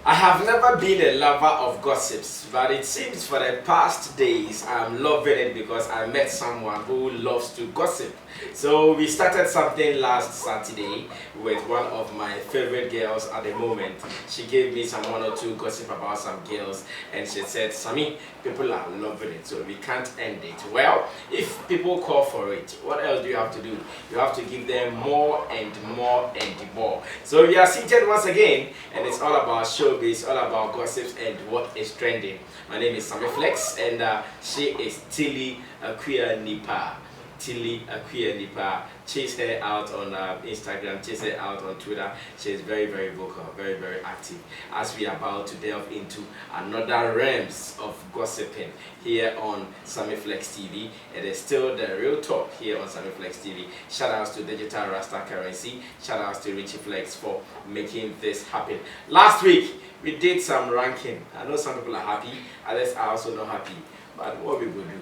I have never been a lover of gossips, but it seems for the past days I'm loving it because I met someone who loves to gossip. So we started something last Saturday with one of my favorite girls at the moment. She gave me some one or two gossip about some girls and she said, Sammy, people are loving it, so we can't end it. Well, if people call for it, what else do you have to do? You have to give them more and more and more. So we are seated once again and it's all about showbiz, all about gossips and what is trending. My name is Sammy Flex and she is Tilly Queer Nipa. Tilly Queer Nipa. Chase her out on Instagram, chase her out on Twitter. She is very, very vocal, very, very active. As we are about to delve into another realms of gossiping here on Sammy Flex TV. It is still the real talk here on Sammy Flex TV. Shout outs to Digital Rasta Currency. Shout outs to Richie Flex for making this happen. Last week, we did some ranking. I know some people are happy, others are also not happy. But what we could do?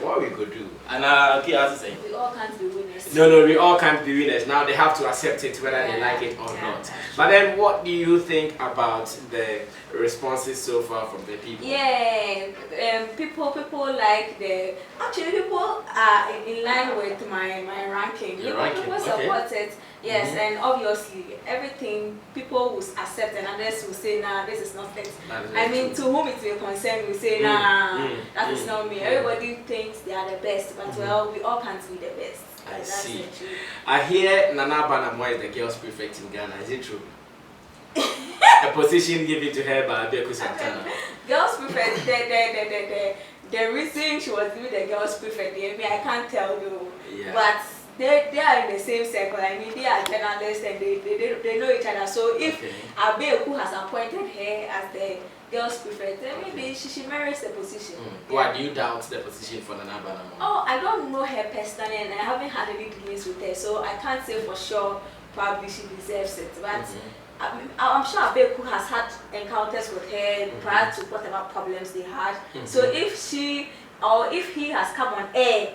What we could do? And okay, I was saying, we all can't be winners. No, we all can't be winners. Now they have to accept it whether they like it or not. But then, what do you think about the responses so far from the people? Yeah, people like the. Actually, people are in line with my ranking. People support it. Yes, and obviously everything people will accept and others will say, nah, this is not it. I mean, to whom it will concern, will say, nah, that is not me. Everybody thinks they are the best, but well, we all can't be the best. I see. I hear Nana Banamwa is the girl's prefect in Ghana. Is it true? A position given to her by Abeku Santana. Girls prefect, the reason she was given the girls prefect, I can't tell you. Yeah. But they are in the same circle. I mean, they are journalists and they know each other. So if Abeku has appointed her as the girls prefect, then maybe she merits the position. Why do you doubt the position for Nana Banamwa? Oh, I don't know her personally and I haven't had any dealings with her, so I can't say for sure probably she deserves it. But I'm sure Abeku has had encounters with her prior to whatever problems they had. So if she or if he has come on air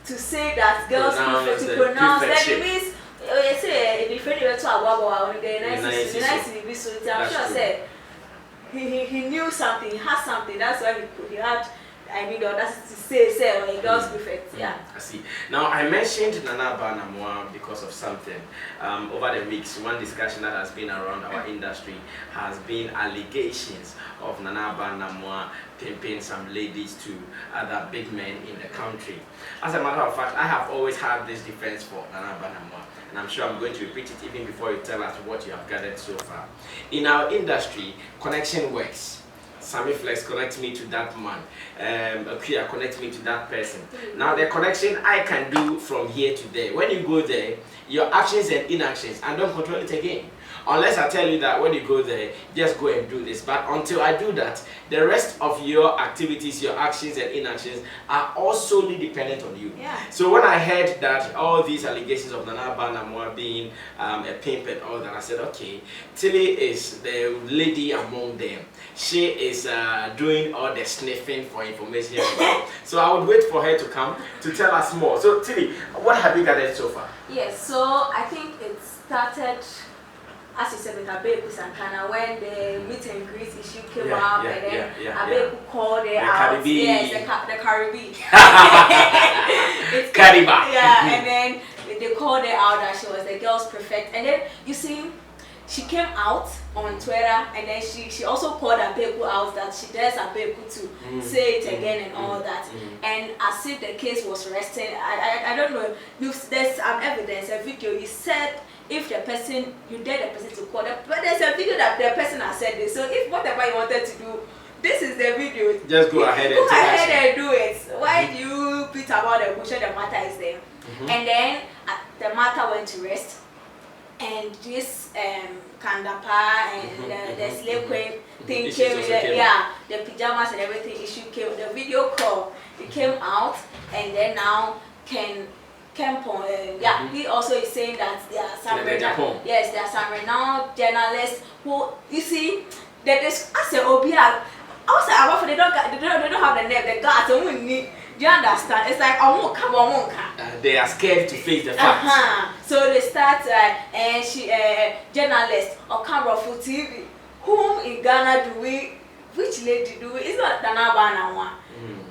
to say that girls prefer to pronounce, then it means you say if you to nice so I'm sure said he knew something, he had something, that's why he had the audacity to say girls prefect. Yeah. I see. Now I mentioned Nana Banamwa because of something. Over the weeks, one discussion that has been around our industry has been allegations of Nana Banamwa pimping some ladies to other big men in the country. As a matter of fact, I have always had this defense for Nana Banamwa, and I'm sure I'm going to repeat it even before you tell us what you have gathered so far. In our industry, connection works. Sammy Flex connect me to that man. Akira connect me to that person. Now the connection I can do from here to there. When you go there, your actions and inactions, I don't control it again. Unless I tell you that when you go there, just go and do this. But until I do that, the rest of your activities, your actions and inactions are all solely dependent on you. Yeah. So when I heard that all these allegations of Nana Banamwa being a pimp and all that, I said, okay, Tilly is the lady among them. She is doing all the sniffing for information. So I would wait for her to come to tell us more. So Tilly, what have you gathered so far? Yes, so I think it started, as you said, with Abeku Santana when the meet and greet issue came up, and then Abeku called her out. Yes, the Caribbean. Cariba. Yeah, and then they called her out that she was the girl's prefect. And then you see, she came out on Twitter, and then she also called Abeku out that she dares Abeku to say it again and all that. And as if the case was resting, I don't know. There's evidence, a video. You said if the person, you dare the person to call them, but there's a video that the person has said this. So if whatever you wanted to do, this is the video. Just go ahead and do it. Why do you beat about the bush? The matter is there. And then the matter went to rest. And this Kandapa and the slave queen thing came, the pajamas and everything issue came, the video call, it came out, and then now Kempon, he also is saying that there are some renowned journalists who, you see, that is as a Obia, also they don't have the name, the guards only need Do you understand? It's like, I won't come. They are scared to face the facts. So they start, and she, journalist or camera for TV. Whom in Ghana do we? Which lady do we? It's not Danabana one.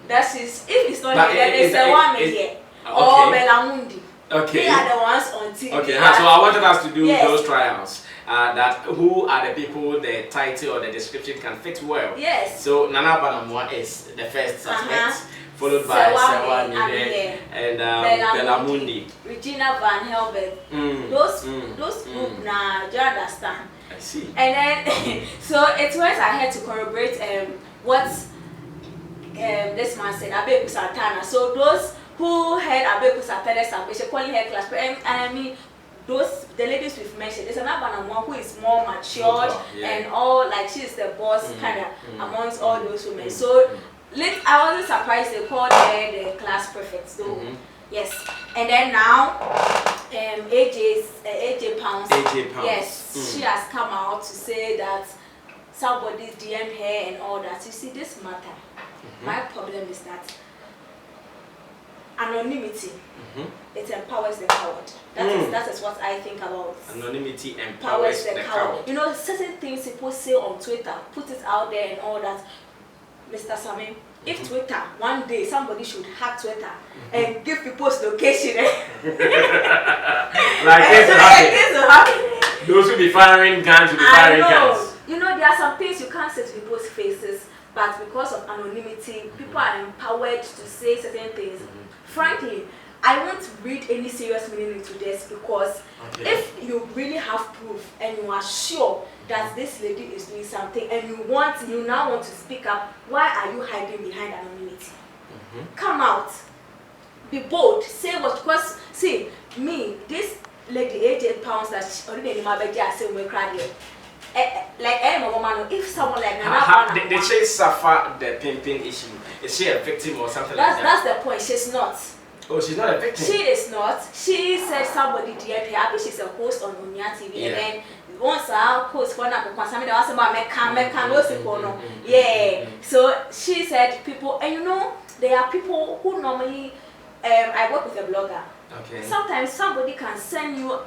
That is, if it's not here, then it's a woman here. Or Belamundi. Okay. They are the ones on TV. Okay, so I wanted us to do those trials. That who are the people the title or the description can fit well. Yes. So Nana Banamwa is the first suspect, followed by Sewani and Belamundi. Regina Van Helbert. Those group now, do you understand? I see. And then so it was I had to corroborate what this man said, Abeku Santana. So those who had Abeku Santana's salvation, calling her class, and I mean, those the ladies we've mentioned, there's another one who is more matured and all, like she's the boss kind of amongst all those women. So I wasn't surprised they called her the class prefect. So yes, and then now AJ Pounds. Yes, she has come out to say that somebody's DM her and all that. You see, this matter. My problem is that anonymity, it empowers the coward. That is what I think about. Anonymity empowers the coward. You know, certain things people say on Twitter, put it out there and all that. Mr. Sammy, if Twitter, one day somebody should hack Twitter and give people's location. Like this will happen. Those who be firing guns will be firing guns. You know, there are some things you can't say to people's faces, but because of anonymity, people are empowered to say certain things. Frankly, I won't read any serious meaning into this because if you really have proof and you are sure that this lady is doing something and you now want to speak up, why are you hiding behind anonymity? Come out, be bold, say what, because see, me, this lady, 88 pounds that she already in my bed, I say we cried here. Like any woman, if someone like Nana, they say suffer the pimping issue. Is she a victim or something like that? That's the point. She's not. Oh, she's not a victim. She is not. She said somebody DM'd her. I think she's a host on Unia TV, and then once our host for now, somebody was about So she said people, and you know, there are people who normally. I work with a blogger. Okay. Sometimes somebody can send you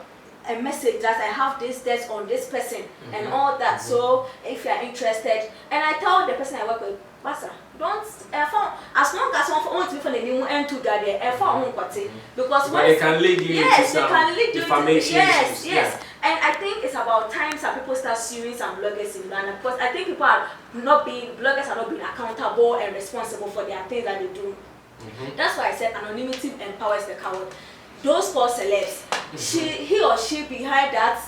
a message that I have this on this person and all that. So if you are interested, and I tell the person I work with, Basa, don't as long as one wants to be for the new end to that because but it can lead you to some defamation. Yes. And I think it's about time some people start suing some bloggers in Ghana because I think bloggers are not being accountable and responsible for their things that they do. That's why I said anonymity empowers the coward. Those poor celebs, he or she behind that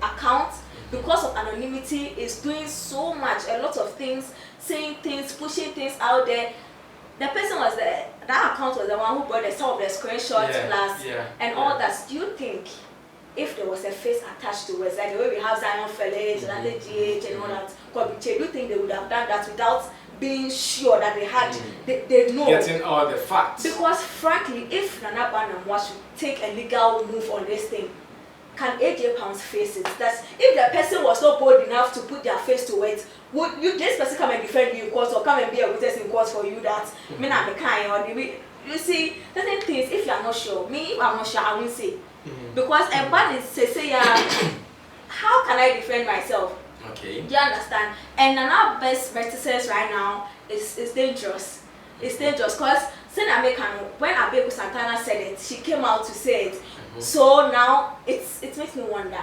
account, because of anonymity, is doing so much, a lot of things, saying things, pushing things out there. The person was that account was the one who brought some of the screenshots and all that. Do you think if there was a face attached to it, like the way we have Zion Felix, and GH and all that, do you think they would have done that without being sure that they had, they know? Getting all the facts. Because frankly, if Nana Banamwa should take a legal move on this thing, can AJ Pounds face it? That if the person was not bold enough to put their face to it, would this person come and defend you in court or come and be a witness in court for you that me not the kind or you see certain things? If you are not sure, I'm not sure, I won't say because a man is say how can I defend myself? Okay. Do you understand? And our best reticence right now is dangerous. It's dangerous because when Abeku Santana said it, she came out to say it. So now it makes me wonder,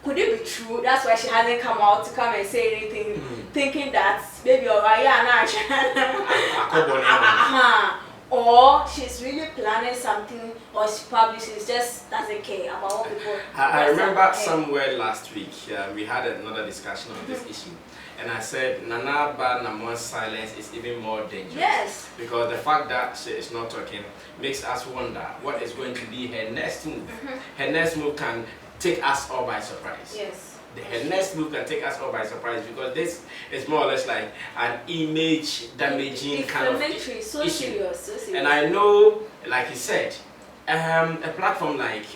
could it be true? That's why she hasn't come out to come and say anything, thinking that maybe or she's really planning something, or she's just doesn't care about what people. I remember somewhere last week we had another discussion on this issue, and I said Nana Banamwa's silence is even more dangerous. Yes. Because the fact that she is not talking makes us wonder what is going to be her next move. Her next move can take us all by surprise. Yes. Her next move can take us all by surprise because this is more or less like an image damaging kind of issue. So serious. And I know, like you said, a platform like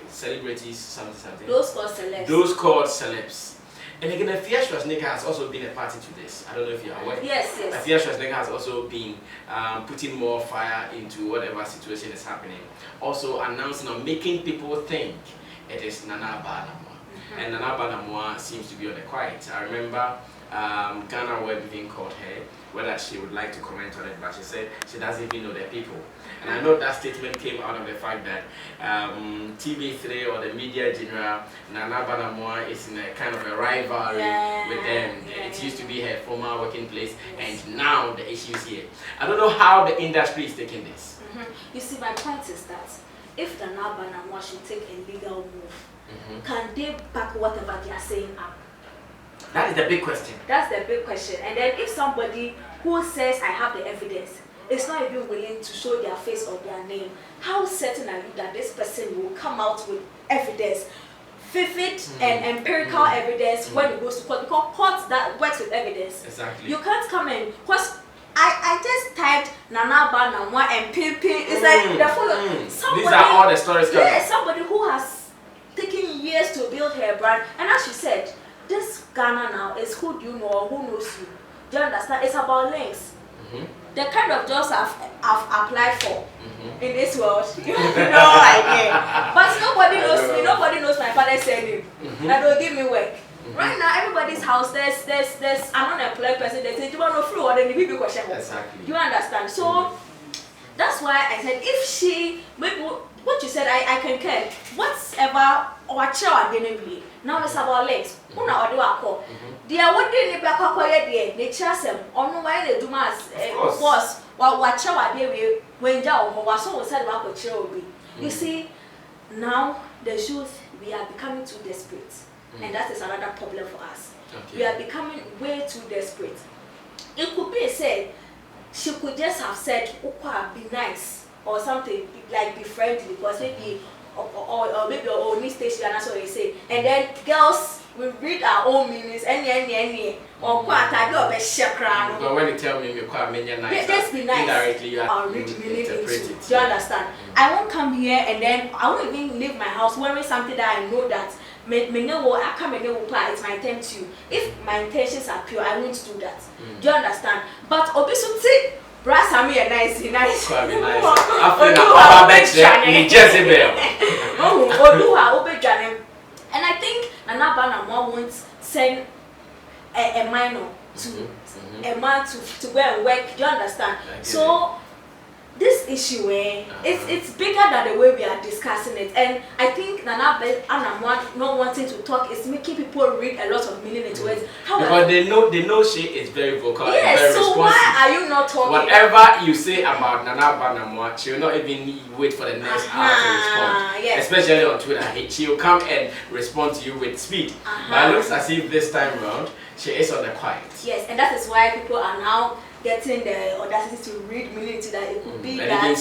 celebrities, something. Those called celebs. Those called celebs. And again, Afia Schwarzenegger has also been a party to this. I don't know if you're aware. Yes, yes. Afia Schwarzenegger has also been putting more fire into whatever situation is happening. Also announcing or making people think it is Nana Banamwa. And Nana Banamwa seems to be on the quiet. I remember Ghana Web even called her whether she would like to comment on it, but she said she doesn't even know the people. And I know that statement came out of the fact that TV3 or the media general, Nana Banamwa, is in a kind of a rivalry with them. It used to be her former working place, and now the issue is here. I don't know how the industry is taking this. You see, my point is that if Nana Banamwa should take a legal move, can they back whatever they are saying up? That is the big question. That's the big question. And then if somebody who says I have the evidence is not even willing to show their face or their name, how certain are you that this person will come out with evidence, vivid and empirical evidence when it goes to court? Because court that works with evidence. Exactly. You can't come in because I just typed Nana Banamwa and mpin. It's like the follow. These are all the stories coming. Yeah, somebody who has taken years to build her brand, and as you said, this Ghana now is who do you know or who knows you. Do you understand? It's about links. The kind of jobs I've applied for in this world, you have no idea. But nobody knows me. Nobody knows my father's surname. That will give me work. Right now, everybody's house there's an unemployed person. They say, "Do you want to flu or then the question?" Exactly. Do you understand? So that's why I said if she maybe what you said I can care. Whatever or child now it's about legs. Who now do I call? Dear, what did you back up quiet? They chase them on why they do mass was what child they when down or was so said about what child. You see, now the youth we are becoming too desperate, and that is another problem for us. We are becoming way too desperate. It could be said she could just have said, "Oh, be nice," or something like be friendly, because maybe or maybe our own station, and that's what they say. And then girls will read our own meanings, any, or quite I do a shakra. But when you tell me you're quite nice, just be nice. Indirectly, you I'll have read to meaning into. interpret it. Do you understand? I won't come here and then I won't even leave my house wearing something that I know that I come and it's my intent to. If my intentions are pure, I won't do that. Do you understand? But obviously, brass are me a nice. Quite nice. After the Jezebel. And I think Nana Banamwa won't send a minor to a man to go and work. Do you understand? So this issue, it's bigger than the way we are discussing it, and I think Nana Banamwa not wanting to talk is making people read a lot of meaning into it. Because they know she is very vocal and very so responsive. Why are you not talking? Whatever you say about Nana Banamwa, she will not even wait for the next hour to respond. Especially on Twitter, she will come and respond to you with speed. But it looks as if this time around she is on the quiet. Yes, and that is why people are now getting the audacity to read meaning into that. It could be that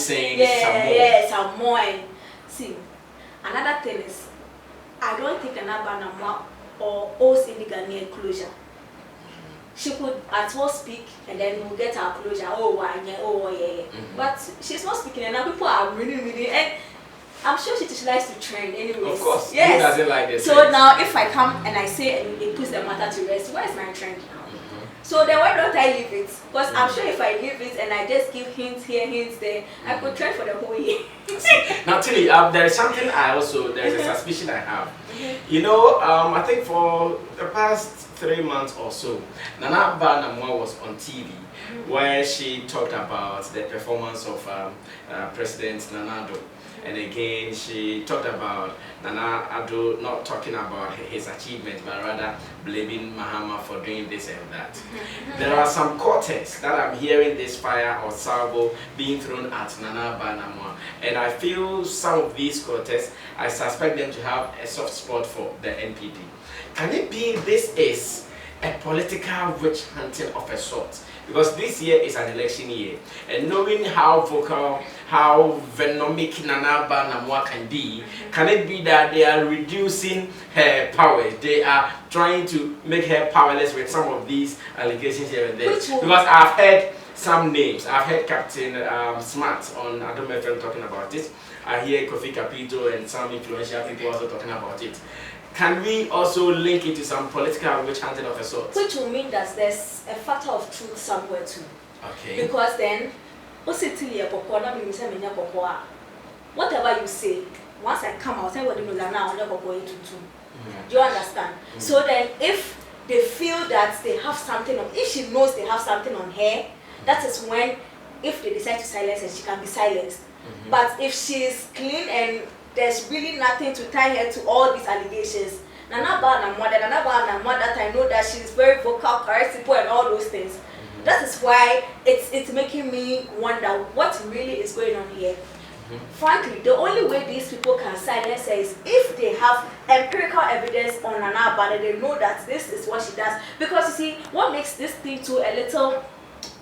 some more. And see, another thing is, I don't think Nana Banamwa or owes any Ghanaian closure. She could at all speak and then we'll get our closure. But she's not speaking, and now people are reading, and I'm sure she likes to trend anyway. Of course, yes. Who doesn't like this? So now, if I come and I say and it puts the matter to rest, where is my trend now? So then why don't I leave it? Because I'm sure if I leave it and I just give hints here, hints there, I could trend for the whole year. Now, Tilly, there is something there's a suspicion I have. You know, I think for the past 3 months or so, Nana Banamwa was on TV where she talked about the performance of President Nana Addo. And again, she talked about Nana Addo not talking about his achievements, but rather blaming Mahama for doing this and that. There are some quarters that I'm hearing this fire or salvo being thrown at Nana Banamwa. And I feel some of these quarters, I suspect them to have a soft spot for the NPP. Can it be this is a political witch hunting of a sort? Because this year is an election year, and knowing how vocal, how venomic Nana Banamwa can be, can it be that they are reducing her powers? They are trying to make her powerless with some of these allegations here and there. Because I've heard some names. I've heard Captain Smart on Adam FM talking about this. I hear Kofi Capito and some influential people also talking about it. Can we also link it to some political witch hunting of a sort? Which will mean that there's a factor of truth somewhere too. Okay. Because then, whatever you say, once I come out, everybody knows that now I'm not going to do. Do you understand? So then, if they feel that they have something on, if she knows they have something on her, that is when, if they decide to silence her, she can be silenced. But if she's clean and there's really nothing to tie her to all these allegations, that I know that she's very vocal, charismatic, and all those things. That is why it's making me wonder what really is going on here. Frankly, the only way these people can silence her is if they have empirical evidence on Nana Abba, they know that this is what she does. Because you see, what makes this thing too a little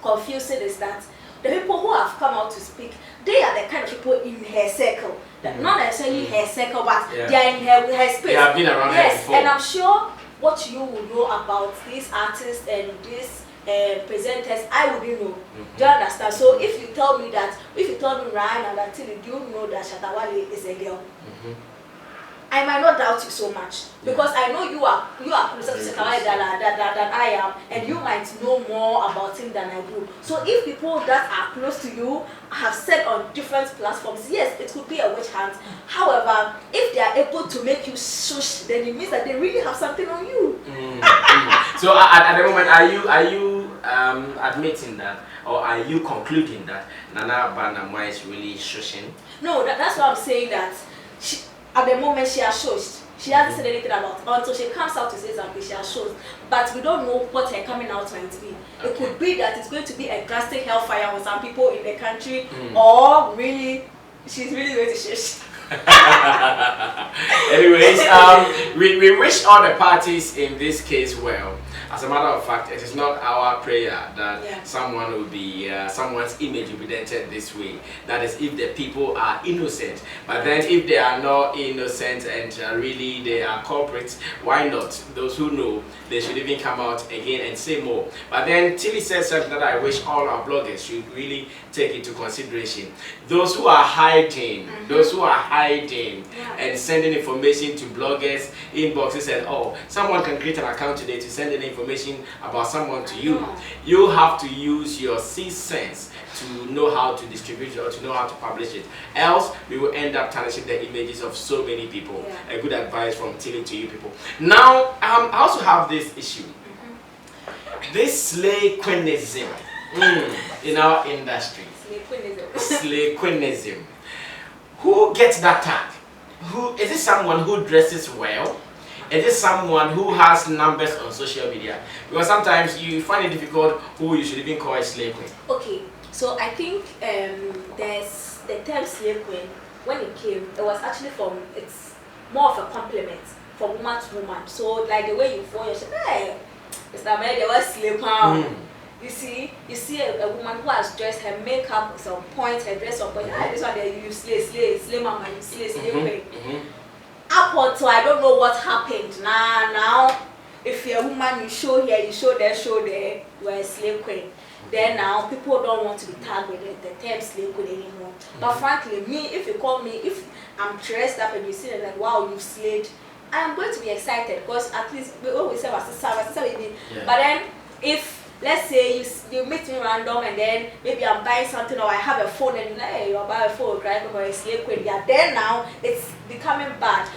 confusing is that the people who have come out to speak, they are the kind of people in her circle. Not necessarily her circle, but they are in her space. They have been around her before. And I'm sure what you will know about these artists and these presenters, I wouldn't know. Do you understand? So if you tell me Ryan and Atili, do you know that Shatawale is a girl? I might not doubt you so much because I know you are closer to Shatawale than I am, and you might know more about him than I do. So if people that are close to you have said on different platforms, yes, it could be a witch hunt. However, if they are able to make you shush, then it means that they really have something on you. So at the moment, are you admitting that, or are you concluding that Nana Banamwa is really shushing? No, that's why I'm saying that at the moment she has shushed. She hasn't said anything about it until she comes out to say something. She has shushed, but we don't know what her coming out might be. It could be that it's going to be a drastic hellfire on some people in the country, or really, she's really going to shush. Anyways, we wish all the parties in this case well. As a matter of fact, it is not our prayer that someone will be, someone's image will be dented this way. That is if the people are innocent. But then if they are not innocent and really they are culprits, why not? Those who know, they should even come out again and say more. But then Tilly said something that I wish all our bloggers should really take into consideration. Those who are hiding, and sending information to bloggers, inboxes and all. Someone can create an account today to send an information about someone to you. You have to use your 6th sense to know how to distribute it or to know how to publish it. Else, we will end up tarnishing the images of so many people. A good advice from Tilly to you people. Now, I also have this issue. This slay queenism in our industry. Slay queenism. Who gets that tag? Is it someone who dresses well? Is it someone who has numbers on social media? Because sometimes you find it difficult who you should even call a slave queen. Okay, so I think there's the term slave queen. When it came, it was actually it's more of a compliment from woman to woman. So like the way you phone yourself, hey, Mr. Man, there was slave queen. You see a woman who has dressed her makeup is on point, her dress on point. This one there you slay mama, you slay queen. Up until I don't know what happened. Now, if you're a woman, you show here, you show there, you are a slave queen. Then now people don't want to be tagged with the term slave queen anymore. But frankly, if you call me, if I'm dressed up and you see it like, wow, you've slayed, I am going to be excited because at least we always say but then if let's say you meet me random and then maybe I'm buying something or I have a phone and you're like, hey, you're buying a phone, right? Or a slave queen. Yeah, then now it's becoming bad.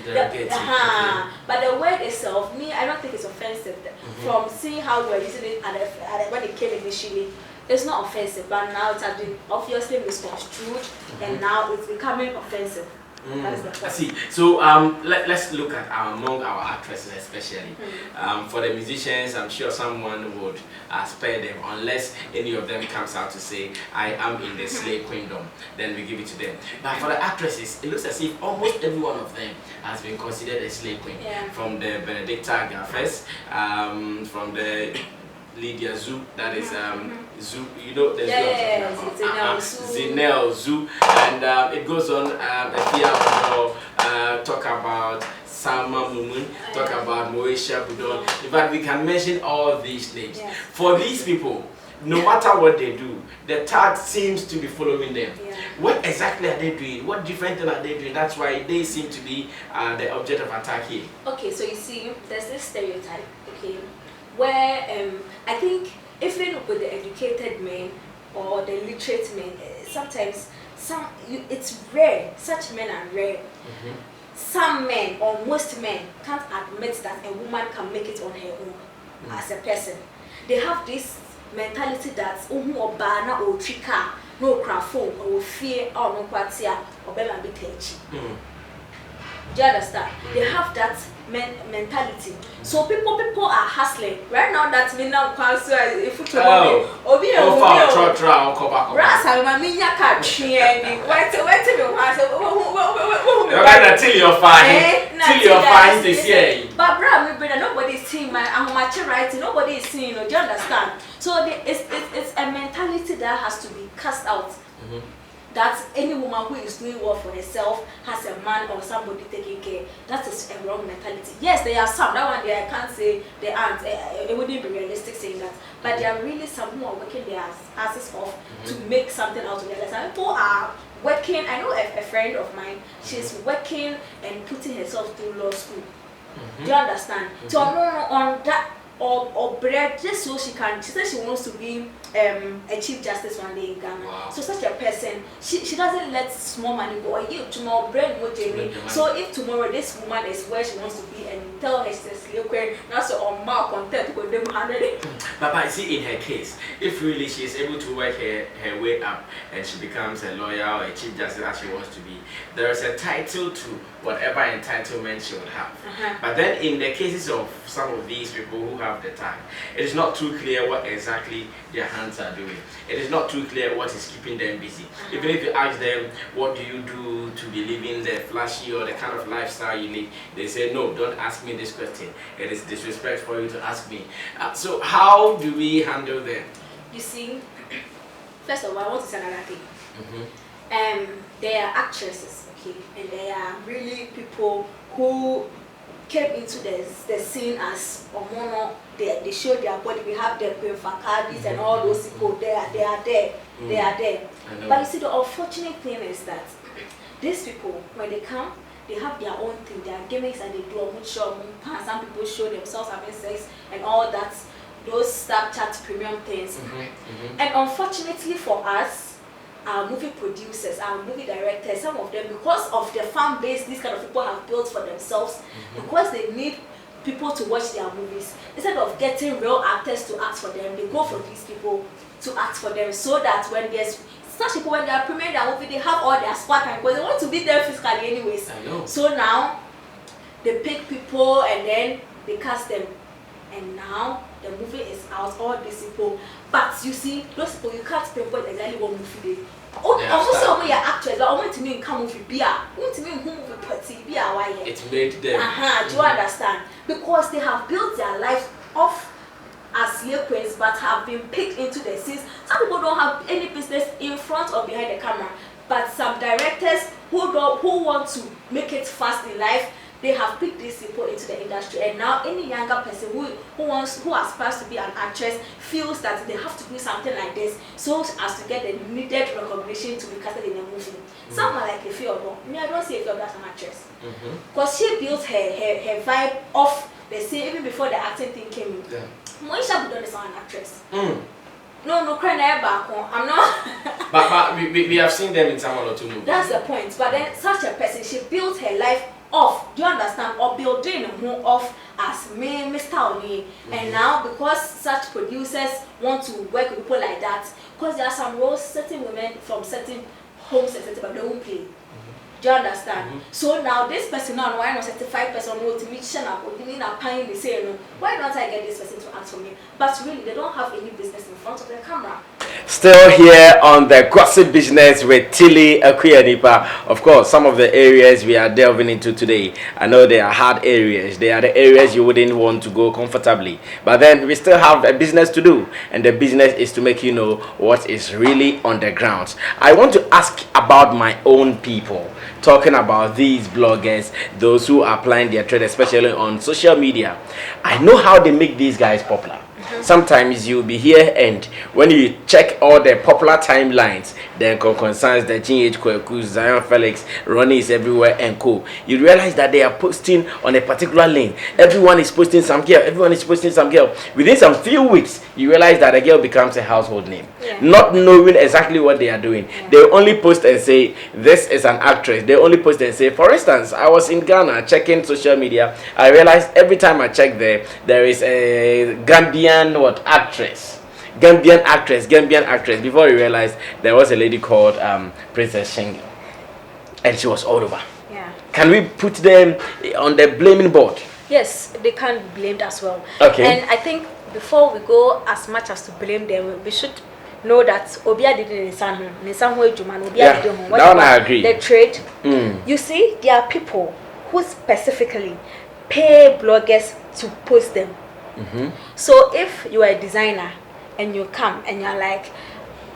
But the word itself, I don't think it's offensive. From seeing how you are using it when it came initially, it's not offensive. But now it has been obviously misconstrued and now it's becoming offensive. I see. So let's look at among our actresses especially. For the musicians, I'm sure someone would spare them unless any of them comes out to say, I am in the slave queendom. Then we give it to them. But for the actresses, it looks as if almost every one of them has been considered a slave queen. From the Benedicta Gaffes, from the Lydia Zoo, that is Zoo, you know, there's Zinel Zoo, and it goes on. Talk about Sama Mumun, talk about Moesha Budon. In fact, we can mention all these names. For these people, no matter what they do, the tag seems to be following them. Yeah. What exactly are they doing? What different thing are they doing? That's why they seem to be the object of attack here. Okay, so you see, there's this stereotype, okay, where I think even with the educated men or the literate men, sometimes it's rare. Such men are rare. Some men or most men can't admit that a woman can make it on her own as a person. They have this mentality that or bana or trika, no crafo or fear or no quartia or bema bitechi. Do you understand? They have that mentality. So people are hustling right now. That me now council if you obi brass I mean ya can't change. Wait till you're fine this year. But bro, me brother, nobody is seeing my writing. Nobody is seeing. Do you understand? So it's a mentality that has to be cast out. That any woman who is doing well for herself has a man or somebody taking care. That is a wrong mentality. Yes, there are some. That one day I can't say they aren't. It wouldn't be realistic saying that. But there are really some who are working their asses off to make something out of their lives. And people are working. I know a friend of mine. She's working and putting herself through law school. Do you understand? So on that. Or bread just so she can. She says she wants to be a chief justice one day in Ghana. Wow. So such a person, she doesn't let small money go. You tomorrow bread no Jamie. So if tomorrow this woman is where she wants to be and tell her she says now so on mark content go them 100. But I see in her case, if really she is able to work her way up and she becomes a lawyer or a chief justice as she wants to be, there is a title to whatever entitlement she would have. But then in the cases of some of these people who have the tag, it is not too clear what exactly their hands are doing. It is not too clear what is keeping them busy. Even if you ask them, what do you do to be living the flashy or the kind of lifestyle you need, they say, no, don't ask me this question. It is disrespect for you to ask me. So how do we handle them? You see, first of all, I want to say another thing. They are actresses, okay, and they are really people who came into the scene as Omono. They show their body. We have the Fakadis and all those people. They are there. They are there. But you see, the unfortunate thing is that these people, when they come, they have their own thing. Their gimmicks and they do some people show themselves having sex and all that. Those Snapchat premium things. And unfortunately for us, our movie producers, our movie directors, some of them, because of the fan base these kind of people have built for themselves, because they need people to watch their movies, instead of getting real actors to act for them, they go for these people to act for them, so that when there's such people, when they are premiering their movie, they have all their spark, because they want to be there physically anyways. I know. So now they pick people and then they cast them, and now the movie is out, all these people. But you see, those people, you can't pinpoint exactly what movie they. Also, some of your actors, I want to mean come movie beer, want to mean who movie party beer. Why? It made them. Do you understand? Because they have built their lives off as slave queens, but have been picked into the scenes. Some people don't have any business in front or behind the camera, but some directors who want to make it fast in life, they have picked these people into the industry, and now any younger person who aspires to be an actress feels that they have to do something like this so as to get the needed recognition to be casted in a movie. Some are like Efeodo. Me, I don't see Efeodo as an actress, because she built her vibe off the scene even before the acting thing came in. Moisha Budon is an actress. No, cry never back home. I'm not. but we have seen them in some or two movies. That's the point. But then such a person, she built her life off, do you understand, or building more off as me, Mr. Oni. And now, because such producers want to work with people like that, because there are some roles, certain women from certain homes, etc., but they won't play. Do you understand? So now this person, now why not 75 person will to meet Shana or being a pine the say, no, why not I get this person to act for me? But really, they don't have any business in front of the camera. Still here on the gossip business with Tilly Akuyanipa. Of course, some of the areas we are delving into today, I know they are hard areas. They are the areas you wouldn't want to go comfortably. But then we still have a business to do, and the business is to make you know what is really on the ground. I want to ask about my own people. Talking about these bloggers, those who are applying their trade, especially on social media. I know how they make these guys popular. Sometimes you'll be here, and when you check all the popular timelines, the concerns the GH Kweku, Zion Felix, Ronnie is everywhere and co. You realize that they are posting on a particular lane. Everyone is posting some girl. Everyone is posting some girl. Within some few weeks, you realize that a girl becomes a household name, not knowing exactly what they are doing. They only post and say this is an actress. They only post and say, for instance, I was in Ghana checking social media. I realized every time I check there is a Gambian Gambian actress. Before you realized there was a lady called Princess Shingle, and she was all over. Yeah. Can we put them on the blaming board? Yes, they can be blamed as well. Okay. And I think before we go as much as to blame them, we should know that Obia did it in some way, Juman. Obia did it. Now I agree. The trade. You see, there are people who specifically pay bloggers to post them. So if you are a designer and you come and you're like,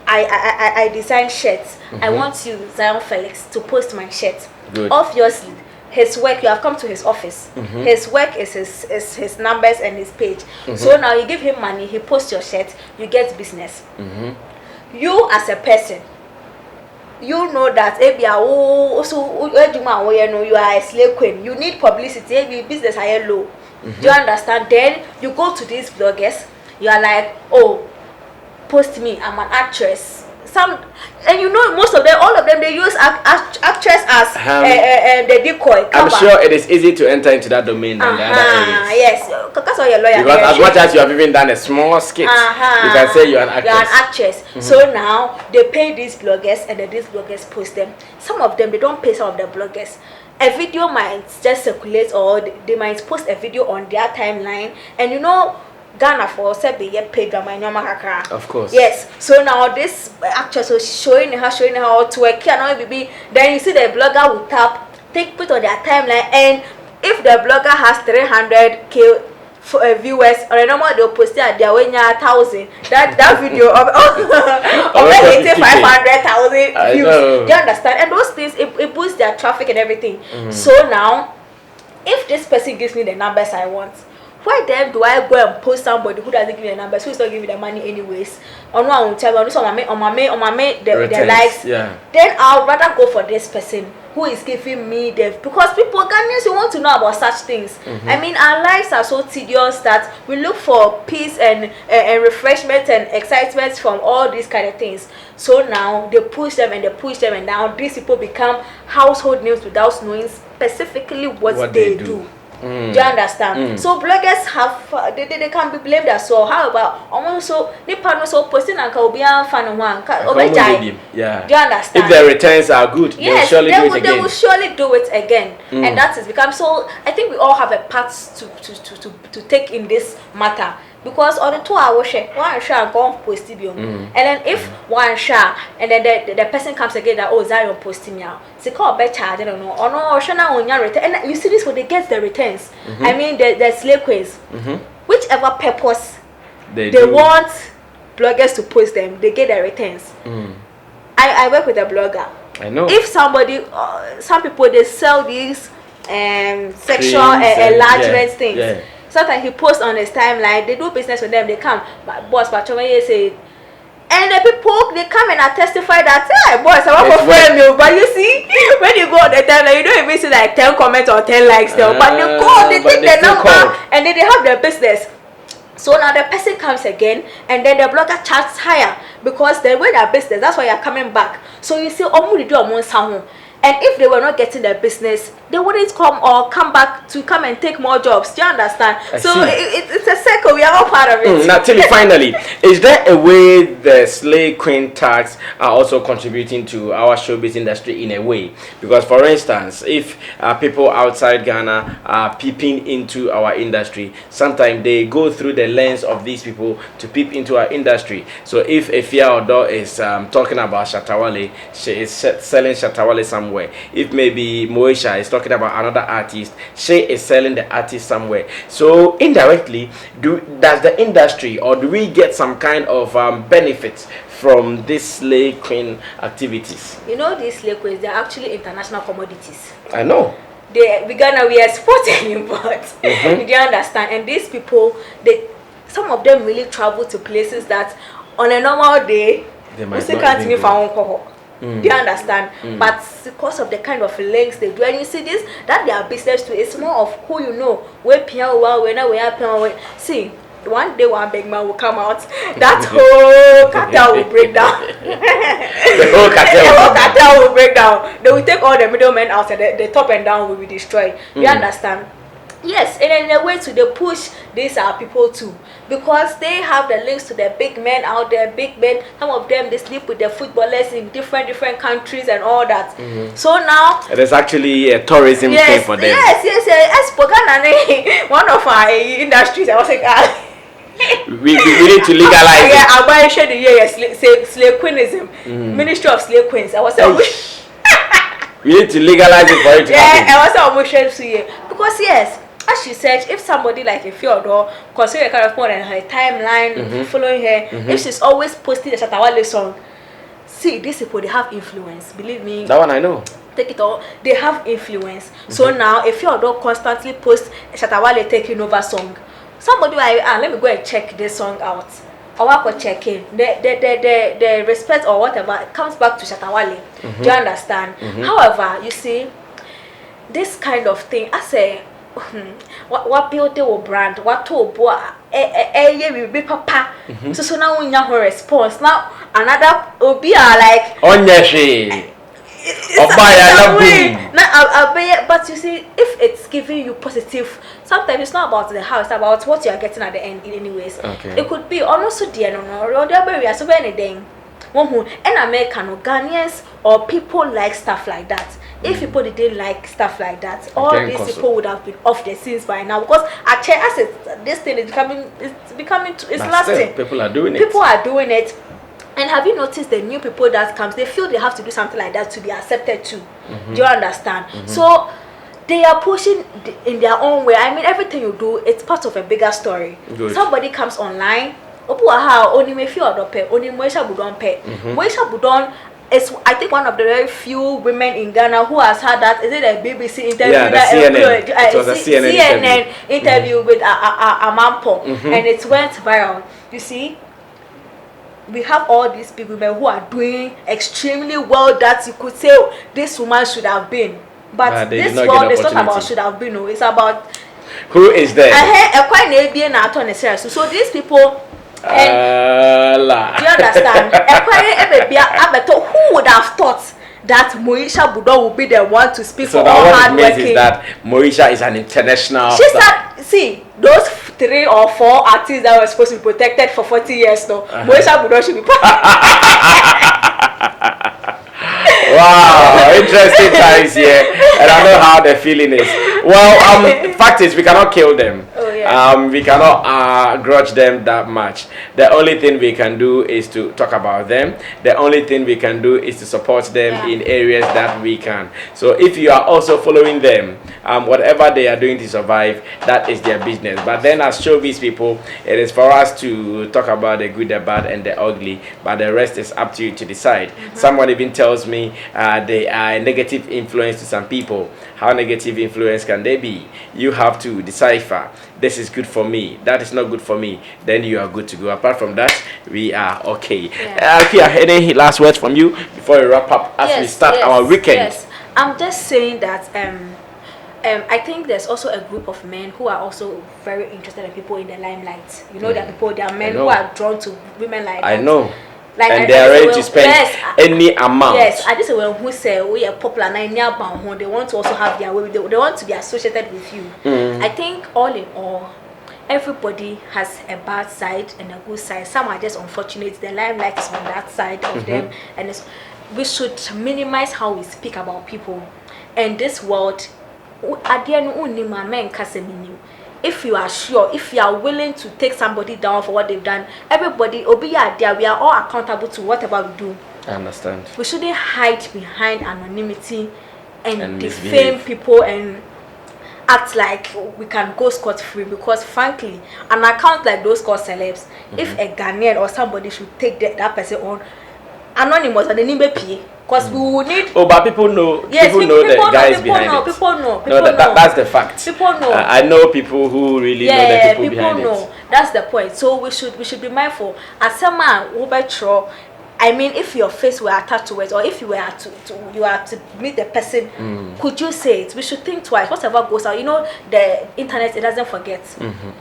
I design shirts, I want you, Zion Felix, to post my shirt. Good. Obviously, his work, you have come to his office. His work is his numbers and his page. So now you give him money, he posts your shirt, you get business. You as a person, you know that you are a slave queen. You need publicity. Every business are low. Do you understand? Then you go to these bloggers. You are like, oh, post me. I'm an actress. And you know, most of them, all of them, they use actress as the decoy. I'm sure it is easy to enter into that domain than the other areas. Yes, that's why your lawyer. Because as much as you have even done a small skit, you can say you're an actress. You're an actress. So now they pay these bloggers, and then these bloggers post them. Some of them, they don't pay some of the bloggers. A video might just circulate, or they might post a video on their timeline, and you know, Ghana for be paid drama in Yamakaka. Of course. Yes. So now this actress was showing her to work. Then you see the blogger will put on their timeline, and if the blogger has 300k viewers, or a normal they'll post it at their 1,000. That video of over 500,000 views. Do you understand? And those things it boosts their traffic and everything. So now, if this person gives me the numbers I want, why then do I go and post somebody who doesn't give me the numbers, who is not giving me the money anyways? On one tell me, on my the likes. Yeah. Then I'll rather go for this person who is giving me because people Ghanaians, you want to know about such things. I mean, our lives are so tedious that we look for peace and refreshment and excitement from all these kind of things. So now they push them, and now these people become household names without knowing specifically what they do. Do you understand? So bloggers have they can be blamed as well. How about also Nippon so posting and Caribbean fan one? Yeah. Do you understand? If the returns are good, yes, they will surely do it again. And that is become so. I think we all have a part to take in this matter. Because on the 2 hours, one share go post it, and then if one share, and then the person comes again that Zion posting me out, it's called better. I don't know. Or no, Shana on your return, and you see this when they get the returns. I mean, the slave quiz, whichever purpose they want bloggers to post them, they get the returns. I work with a blogger. I know. If somebody, some people they sell these sexual enlargement things. Yeah. Sometimes he posts on his timeline, they do business with them, they come, but boss, but say, and the people they come and testify that, hey, boss, I want to friend you. But you see, when you go on the timeline, you don't even see like 10 comments or 10 likes there, but they go, they take the number, and then they have their business. So now the person comes again, and then the blogger charges higher because they win their business. That's why you're coming back. So you see, and if they were not getting their business, they wouldn't come back to come and take more jobs. Do you understand? It's a circle. We are all part of it. Now, tell me finally, is there a way the slave queen tags are also contributing to our showbiz industry in a way? Because, for instance, if people outside Ghana are peeping into our industry, sometimes they go through the lens of these people to peep into our industry. So if Efia Odo is talking about Shatawale, she is selling Shatawale somewhere. If maybe Moesha is talking about another artist, she is selling the artist somewhere. So indirectly, does the industry, or do we get some kind of benefits from these slave queen activities? You know, these slave queens, they're actually international commodities. I know. We export and import. Do you understand? And these people, some of them really travel to places that on a normal day they might can't even go. find. Do you understand? But because of the kind of links they do, and you see this, that their business too, it's more of who you know. See, one day one big man will come out, that whole cartel will break down. The whole cartel will break down. They will take all the middlemen out, and the top and down will be destroyed. You understand? Yes, and in a way to they push these are people too, because they have the links to the big men out there, big men. Some of them they sleep with the footballers in different countries and all that. So now it is actually a tourism thing for them. Yes. One of our industries, I was like, we need to legalize it. I'm going to show the slave queenism, Ministry of Slave Queens. I was like, we need to legalize it for it to happen. I was almost because yes. As she said, if somebody like a Fyodor, consider kind of more than her timeline, following her, if she's always posting the Shatawale song, see, these people, they have influence. Believe me. That one I know. Take it all. They have influence. So now, if Fyodor constantly posts Shatawale taking over song, somebody, let me go and check this song out. Or I could check in. The respect or whatever comes back to Shatawale. Do you understand? However, you see, this kind of thing, I say, what build your brand, what to boy, we be papa. So now we have a response. Now another will be like on your shade. But you see, if it's giving you positive, sometimes it's not about the house, it's about what you are getting at the end. Anyways, it could be almost the end or the other way. So anything. And American or Ghanaians or people like stuff like that. If people didn't like stuff like that, all these people would have been off their scenes by now, because this thing is it's lasting. People are doing it. People are doing it. And have you noticed the new people that comes, they feel they have to do something like that to be accepted too. Do you understand? So they are pushing in their own way. I mean, everything you do, it's part of a bigger story. Good. Somebody comes online, only Moisha Budon is, I think, one of the very few women in Ghana who has had that. Is it a BBC interview? Yeah, it was a CNN interview with Amampo, and it went viral. You see, we have all these big women who are doing extremely well that you could say this woman should have been. But this world is not about should have been. No, it's about who is there. So these people. And, do you understand? Who would have thought that Moisha Budon would be the one to speak for all hard working? Is that Moisha is an international see, those 3 or 4 artists that were supposed to be protected for 40 years now, Moisha Budon should be Wow, interesting times here, and I know how the feeling is. Well, fact is, we cannot kill them. We cannot grudge them that much. The only thing we can do is to talk about them. The only thing we can do is to support them in areas that we can. So if you are also following them, whatever they are doing to survive, that is their business. But then as showbiz people, it is for us to talk about the good, the bad, and the ugly. But the rest is up to you to decide. Someone even tells me they are a negative influence to some people. How negative influence can they be? You have to decipher. This is good for me, that is not good for me, then you are good to go. Apart from that, we are okay. Kia, any last words from you before we wrap up as we start our weekend? Yes, I'm just saying that I think there's also a group of men who are also very interested in people in the limelight. You know, there are men who are drawn to women like that. I know. Like, and they are ready to spend any amount. Yes, I just when who say we are popular now, they want to also have their way. They want to be associated with you. I think all in all, everybody has a bad side and a good side. Some are just unfortunate. The limelight is on that side of them, and we should minimize how we speak about people. And this world, at the end, if you are sure, if you are willing to take somebody down for what they've done, everybody, we are all accountable to whatever we do. I understand. We shouldn't hide behind anonymity and defame people and act like we can go scot-free, because frankly, an account like those called celebs, if a Ghanaian or somebody should take that person on, anonymous and then pay. Because we will need. Oh, but people know. Yes, people know the guys behind it. People know. That's the fact. People know. I know people who really know the people behind it. That's the point. So we should be mindful. As a man, I mean, if your face were attached to it, or if you were to meet the person, could you say it? We should think twice. Whatever goes out, the internet, it doesn't forget.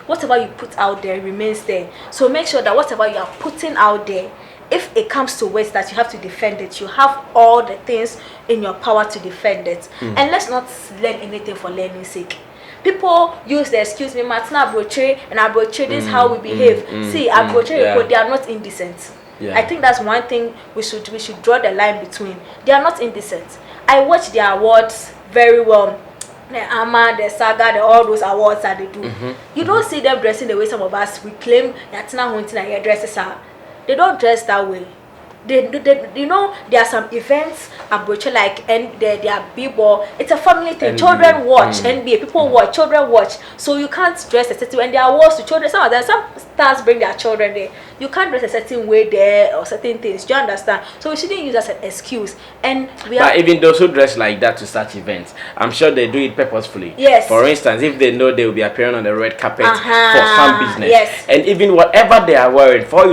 Whatever you put out there remains there. So make sure that whatever you are putting out there, if it comes to ways that you have to defend it, you have all the things in your power to defend it. And let's not learn anything for learning's sake. People use the excuse me, Martina Broche and Abroche, this is how we behave. See, Abroche, they are not indecent. I think that's one thing we should draw the line between. They are not indecent. I watch their awards very well. The AMA, the Saga, all those awards that they do. You don't see them dressing the way some of us we claim that now hunting and dresses are. They don't dress that way. They there are some events approach like and their b-ball. It's a family thing. Children watch NBA. People watch. Children watch. So you can't dress a certain way. And there are awards to children. Some stars bring their children there. You can't dress a certain way there or certain things. Do you understand? So we shouldn't use as an excuse. And but even those who dress like that to such events, I'm sure they do it purposefully. Yes. For instance, if they know they will be appearing on the red carpet for some business, yes. And even whatever they are wearing, for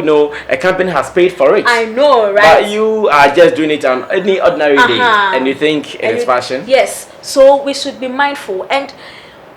a company has paid for it. I know, right? But you are just doing it on any ordinary day, and you think it is fashion. Yes. So we should be mindful. And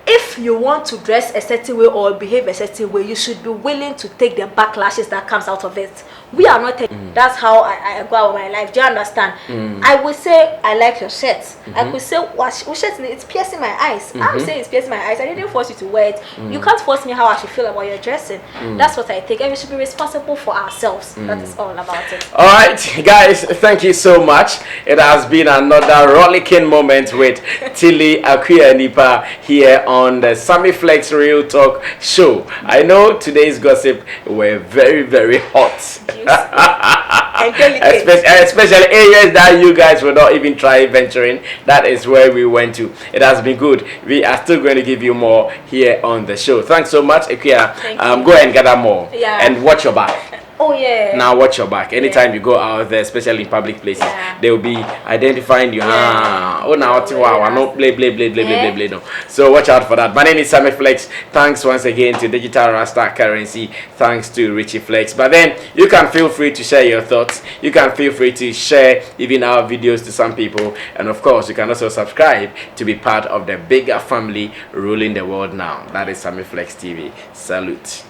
if you want to dress a certain way or behave a certain way, you should be willing to take the backlashes that comes out of it. We are not taking. That's how I go about my life. Do you understand? I would say I like your shirt. I could say what shirt? It's piercing my eyes. I'm saying it's piercing my eyes. I didn't force you to wear it. You can't force me how I should feel about your dressing. That's what I think, and we should be responsible for ourselves. That is all about it. All right, guys, thank you so much. It has been another rollicking moment with Tilly Akua Nipa here on the Sammy Flex Real Talk Show. I know today's gossip were very, very hot. Especially areas that you guys will not even try venturing. That is where we went to. It has been good. We are still going to give you more here on the show. Thanks so much, Akua. Go ahead and gather more. And watch your back. Oh yeah. Now watch your back. Anytime you go out there, especially in public places, they will be identifying you. Oh now no play. No. So watch out for that. My name is Sammy Flex. Thanks once again to Digital Rasta Currency. Thanks to Richie Flex. But then you can feel free to share your thoughts. You can feel free to share even our videos to some people. And of course, you can also subscribe to be part of the bigger family ruling the world now. That is Sammy Flex TV. Salute.